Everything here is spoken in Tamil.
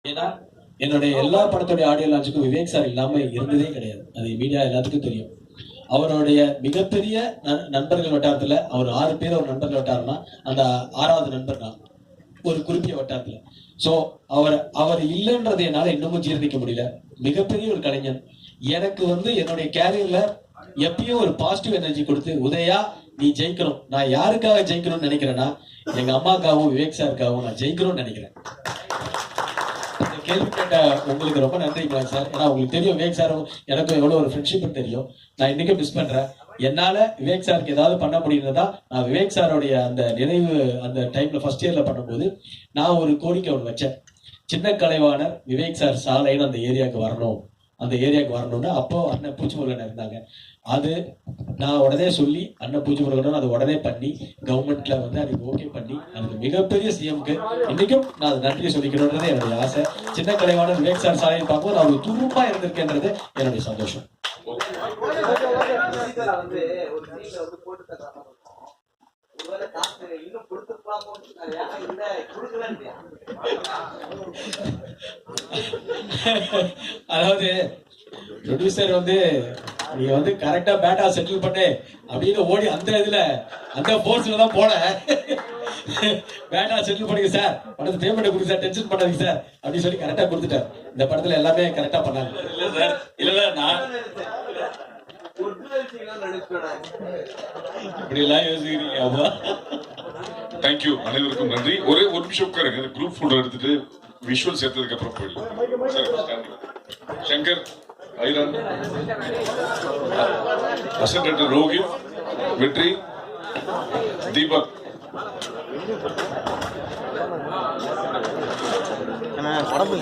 ஏன்னா என்னுடைய எல்லா படத்துடைய ஆடியோ லான்ச்சுக்கும் விவேக் சார் இல்லாம இருந்ததே கிடையாது. அது மீடியா எல்லாத்துக்கும் தெரியும். அவருடைய மிகப்பெரிய நண்பர்கள் வட்டாரத்துல அவர் 6 பேர் ஒரு நண்பர்கள் வட்டாரம்னா அந்த 6வது நண்பர் தான் ஒரு குறிப்பிட்ட வட்டாரத்துல. சோ அவர் இல்லைன்றது என்னால இன்னமும் ஜீர்ணிக்க முடியல. மிகப்பெரிய ஒரு கலைஞன். எனக்கு என்னுடைய கேரியர்ல எப்பயும் ஒரு பாசிட்டிவ் எனர்ஜி கொடுத்து, உதயா நீ ஜெயிக்கணும். நான் யாருக்காக ஜெயிக்கணும்னு நினைக்கிறேன்னா எங்க அம்மாக்காகவும் விவேக் சாருக்காகவும் நான் ஜெயிக்கணும்னு நினைக்கிறேன். கேள்வி கேட்ட உங்களுக்கு ரொம்ப நன்றி சார். ஏன்னா உங்களுக்கு தெரியும் விவேக் சாரும் எனக்கும் எவ்வளவு ஒரு ஃப்ரெண்ட்ஷிப் தெரியும். நான் இன்னைக்கு மிஸ் பண்றேன். என்னால விவேக் சாருக்கு ஏதாவது பண்ண முடியுறதா நான் விவேக் சாரோடைய அந்த நினைவு அந்த டைம்ல ஃபர்ஸ்ட் இயர்ல பண்ணும்போது நான் ஒரு கோரிக்கை ஒன்று வச்சேன். சின்ன கலைவாணர் விவேக் சார் சாலைன்னு அந்த ஏரியாவுக்கு வரணும்னு அப்போ அண்ணன் பூச்சிமுருகன் இருந்தாங்க. அது நான் உடனே சொல்லி அண்ணன் பூச்சிமுருகன் அதை உடனே பண்ணி கவர்மெண்ட்ல அதுக்கு ஓகே பண்ணி அதுக்கு மிகப்பெரிய சிஎம்க்கு இன்னைக்கும் நான் அதை நன்றி சொல்லிக்கணும்ன்றது என்னுடைய ஆசை. சின்ன கலைவாணர் விவேக் சார் சாலைன்னு பார்க்கும்போது அவர் துருப்பா இருந்திருக்கேன்றது என்னுடைய சந்தோஷம். அதாவது ப்ரொடியூசர் நீ கரெக்டா பேட்டா செட்டில் பண்ணு அப்படின்னு ஓடி அந்த போர்ஸ்ல தான் போன பேட்டா செட்டில் பண்ணுங்க சார், படத்தை பேமெண்ட் கொடுங்க சார், டென்ஷன் பண்ணாதீங்க சார் அப்படின்னு சொல்லி கரெக்டா கொடுத்துட்டார். இந்த படத்துல எல்லாமே கரெக்டா பண்ணாங்க. இல்ல சார், இல்ல நான் தேங்க்யூ. அனைவருக்கும் நன்றி. ஒரு நிமிஷம் உட்காருங்க. குரூப் போட்டோ எடுத்துட்டு விஷுவல் சேர்த்ததுக்கு அப்புறம் போயிடலாம். சங்கர், ஐரன், அசிஸ்டன்ட் ரோஹித், வெற்றி, தீபக். படம்